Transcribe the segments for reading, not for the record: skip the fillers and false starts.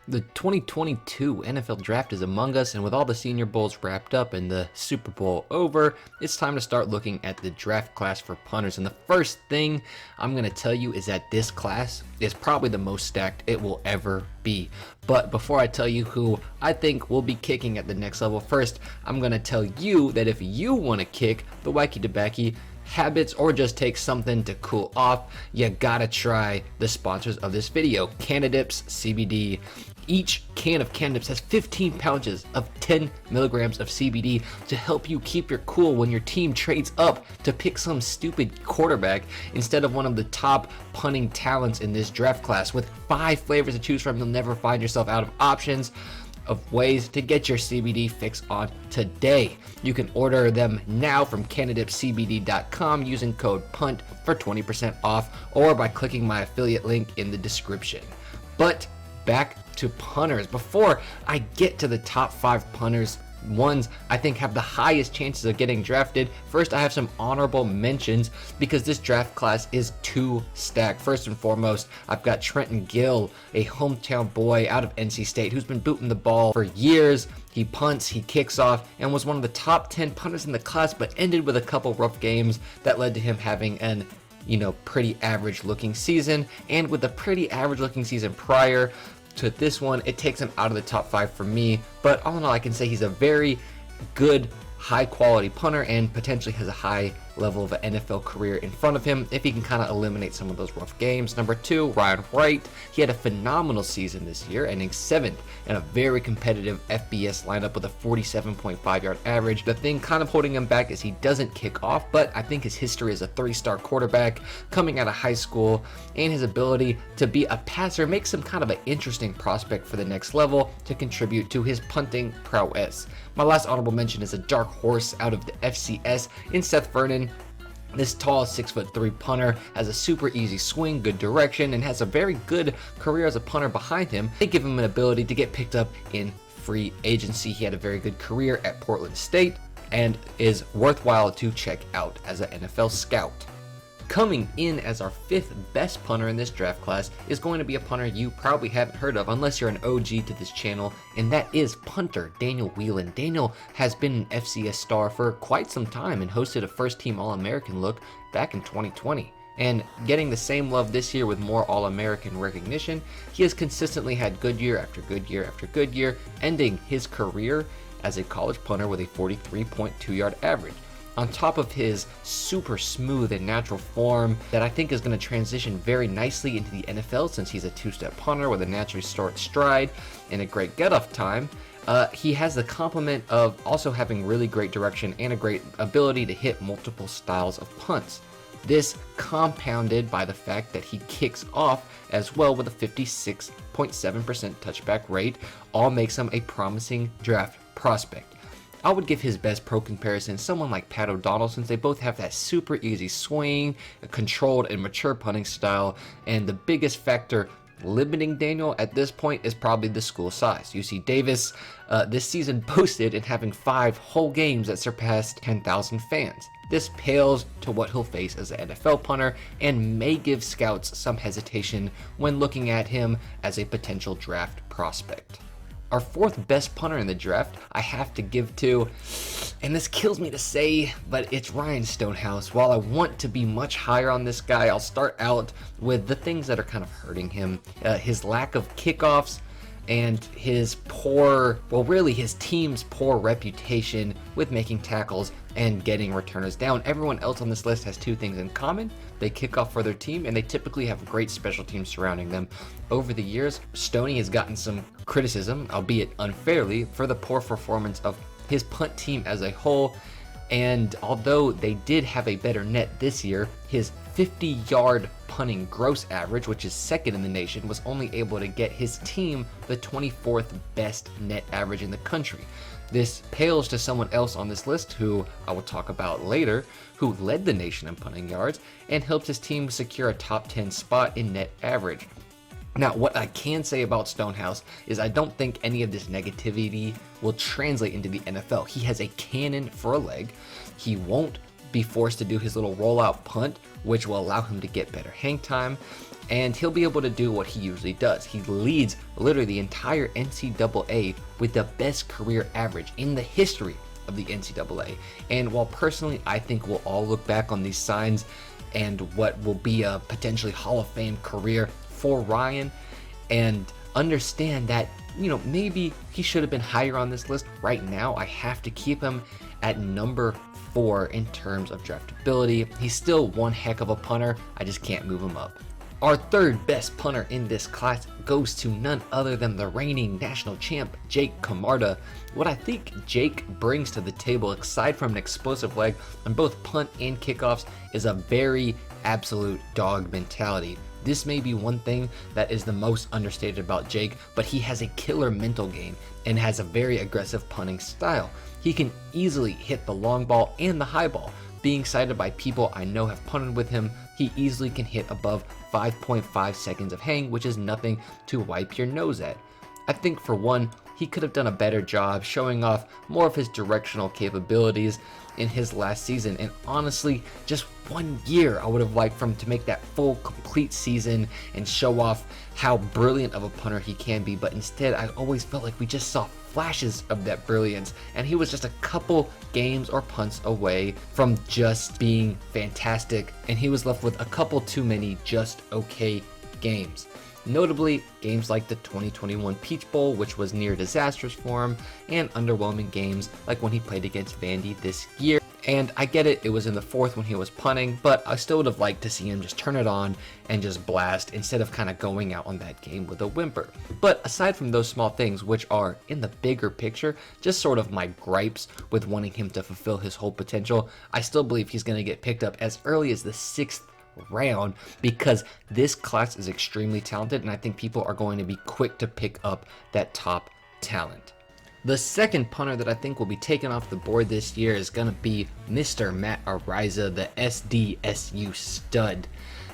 The 2022 NFL Draft is among us, and with all the Senior Bowls wrapped up and the Super Bowl over, it's time to start looking at the draft class for punters. And the first thing I'm going to tell you is that this class is probably the most stacked it will ever be. But before I tell you who I think will be kicking at the next level, first, I'm going to tell you that if you want to kick the wacky tobacco habits or just take something to cool off, you gotta try the sponsors of this video, Cannadips CBD. Each can of Cannadips has 15 pouches of 10 milligrams of CBD to help you keep your cool when your team trades up to pick some stupid quarterback instead of one of the top punting talents in this draft class. With 5 flavors to choose from, you'll never find yourself out of options of ways to get your CBD fix on today. You can order them now from CannadipsCBD.com using code PUNT for 20% off or by clicking my affiliate link in the description. But back to punters. Before I get to the top 5 punters, ones I think have the highest chances of getting drafted, first I have some honorable mentions because this draft class is too stacked. First and foremost, I've got Trent Gill, a hometown boy out of NC State who's been booting the ball for years. He punts, he kicks off, and was one of the top 10 punters in the class, but ended with a couple rough games that led to him having an pretty average looking season. And with a pretty average looking season prior to this one, it takes him out of the top 5 for me. But all in all, I can say he's a very good, high quality punter and potentially has a high level of an NFL career in front of him if he can kind of eliminate some of those rough games. Number 2, wright. He had a phenomenal season this year, ending 7th in a very competitive FBS lineup with a 47.5 yard average. The thing kind of holding him back is he doesn't kick off, but I think his history as a 3-star quarterback coming out of high school and his ability to be a passer makes him kind of an interesting prospect for the next level to contribute to his punting prowess. My last honorable mention is a dark horse out of the FCS in Seth Vernon. This tall 6'3" punter has a super easy swing, good direction, and has a very good career as a punter behind him. They give him an ability to get picked up in free agency. He had a very good career at Portland State and is worthwhile to check out as an NFL scout. Coming in as our 5th best punter in this draft class is going to be a punter you probably haven't heard of unless you're an OG to this channel, and that is punter Daniel Whelan. Daniel has been an FCS star for quite some time and hosted a first-team All-American look back in 2020. And getting the same love this year with more All-American recognition, he has consistently had good year after good year after good year, ending his career as a college punter with a 43.2 yard average. On top of his super smooth and natural form that I think is going to transition very nicely into the NFL since he's a 2-step punter with a naturally short stride and a great get-off time, he has the complement of also having really great direction and a great ability to hit multiple styles of punts. This compounded by the fact that he kicks off as well with a 56.7% touchback rate all makes him a promising draft prospect. I would give his best pro comparison someone like Pat O'Donnell, since they both have that super easy swing, a controlled and mature punting style, and the biggest factor limiting Daniel at this point is probably the school size. UC Davis this season boasted in having 5 whole games that surpassed 10,000 fans. This pales to what he'll face as an NFL punter and may give scouts some hesitation when looking at him as a potential draft prospect. Our 4th best punter in the draft, I have to give to, and this kills me to say, but it's Ryan Stonehouse. While I want to be much higher on this guy, I'll start out with the things that are kind of hurting him. His lack of kickoffs and his his team's poor reputation with making tackles and getting returners down. Everyone else on this list has 2 things in common. They kick off for their team and they typically have great special teams surrounding them. Over the years, Stoney has gotten some criticism, albeit unfairly, for the poor performance of his punt team as a whole. And although they did have a better net this year, his 50-yard punting gross average, which is 2nd in the nation, was only able to get his team the 24th best net average in the country. This pales to someone else on this list, who I will talk about later, who led the nation in punting yards and helped his team secure a top 10 spot in net average. Now, what I can say about Stonehouse is I don't think any of this negativity will translate into the NFL. He has a cannon for a leg. He won't be forced to do his little rollout punt, which will allow him to get better hang time, and he'll be able to do what he usually does. He leads literally the entire NCAA with the best career average in the history of the NCAA. And while personally I think we'll all look back on these signs and what will be a potentially Hall of Fame career for Ryan, and understand that, you know, maybe he should have been higher on this list, right now I have to keep him at number 4 in terms of draftability. He's still one heck of a punter, I just can't move him up. Our third best punter in this class goes to none other than the reigning national champ, Jake Camarda. What I think Jake brings to the table, aside from an explosive leg on both punt and kickoffs, is a very absolute dog mentality. This may be one thing that is the most understated about Jake, but he has a killer mental game and has a very aggressive punting style. He can easily hit the long ball and the high ball. Being cited by people I know have punted with him, he easily can hit above 5.5 seconds of hang, which is nothing to wipe your nose at. I think for one, he could have done a better job showing off more of his directional capabilities in his last season, and honestly, just 1 year I would have liked for him to make that full complete season and show off how brilliant of a punter he can be, but instead I always felt like we just saw flashes of that brilliance, and he was just a couple games or punts away from just being fantastic, and he was left with a couple too many just okay games. Notably, games like the 2021 Peach Bowl, which was near disastrous for him, and underwhelming games like when he played against Vandy this year. And I get it, it was in the 4th when he was punting, but I still would have liked to see him just turn it on and just blast instead of kind of going out on that game with a whimper. But aside from those small things, which are, in the bigger picture, just sort of my gripes with wanting him to fulfill his whole potential, I still believe he's going to get picked up as early as the 6th round, because this class is extremely talented and I think people are going to be quick to pick up that top talent. The second punter that I think will be taken off the board this year is going to be Mr. Matt Araiza, the SDSU stud.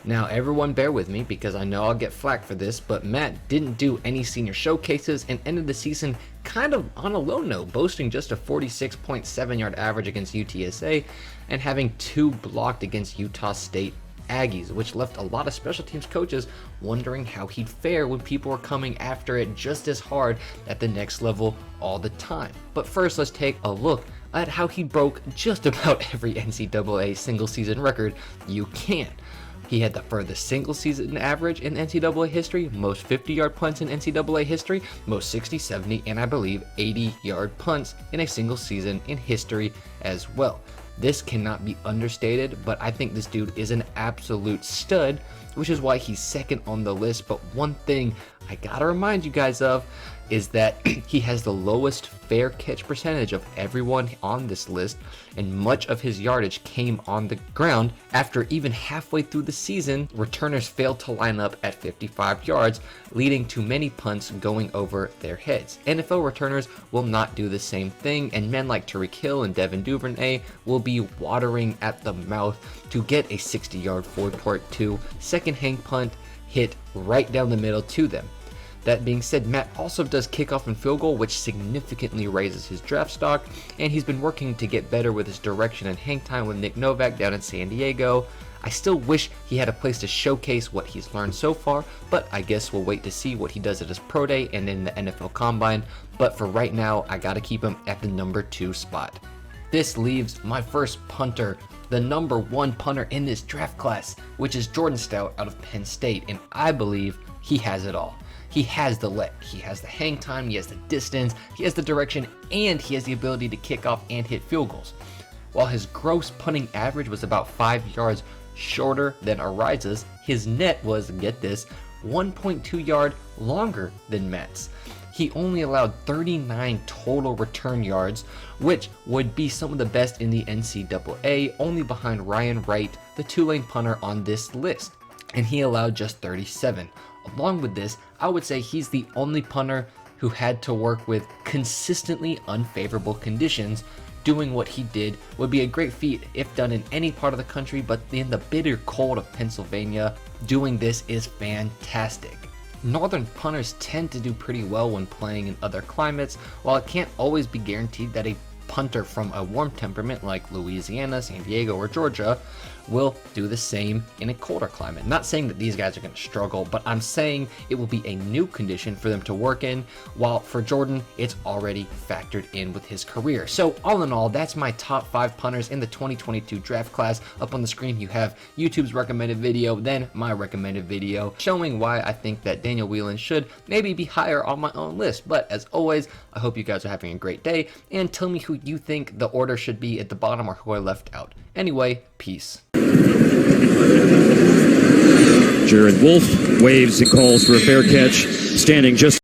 Now everyone bear with me because I know I'll get flack for this, but Matt didn't do any senior showcases and ended the season kind of on a low note, boasting just a 46.7 yard average against UTSA and having 2 blocked against Utah State Aggies, which left a lot of special teams coaches wondering how he'd fare when people were coming after it just as hard at the next level all the time. But first, let's take a look at how he broke just about every NCAA single season record you can. He had the furthest single season average in NCAA history, most 50-yard punts in NCAA history, most 60, 70, and I believe 80-yard punts in a single season in history as well. This cannot be understated, but I think this dude is an absolute stud, which is why he's second on the list. But one thing I gotta remind you guys of is that he has the lowest fair catch percentage of everyone on this list, and much of his yardage came on the ground. After even halfway through the season, returners failed to line up at 55 yards, leading to many punts going over their heads. NFL returners will not do the same thing, and men like Tyreek Hill and Devin Duvernay will be watering at the mouth to get a 60-yard 4.2 second hang punt hit right down the middle to them. That being said, Matt also does kickoff and field goal, which significantly raises his draft stock, and he's been working to get better with his direction and hang time with Nick Novak down in San Diego. I still wish he had a place to showcase what he's learned so far, but I guess we'll wait to see what he does at his pro day and in the NFL Combine. But for right now, I gotta keep him at the number 2 spot. This leaves my first punter, the number 1 punter in this draft class, which is Jordan Stout out of Penn State, and I believe he has it all. He has the leg, he has the hang time, he has the distance, he has the direction, and he has the ability to kick off and hit field goals. While his gross punting average was about 5 yards shorter than Araiza's, his net was, get this, 1.2 yard longer than Matt's. He only allowed 39 total return yards, which would be some of the best in the NCAA, only behind Ryan Wright, the Tulane punter on this list, and he allowed just 37. Along with this, I would say he's the only punter who had to work with consistently unfavorable conditions. Doing what he did would be a great feat if done in any part of the country, but in the bitter cold of Pennsylvania, doing this is fantastic. Northern punters tend to do pretty well when playing in other climates. While it can't always be guaranteed that a punter from a warm temperament like Louisiana, San Diego, or Georgia will do the same in a colder climate. Not saying that these guys are going to struggle, but I'm saying it will be a new condition for them to work in, while for Jordan, it's already factored in with his career. So all in all, that's my top 5 punters in the 2022 draft class. Up on the screen, you have YouTube's recommended video, then my recommended video, showing why I think that Daniel Whelan should maybe be higher on my own list. But as always, I hope you guys are having a great day, and tell me who you think the order should be at the bottom or who I left out. Anyway, peace. Jared Wolf waves and calls for a fair catch, standing just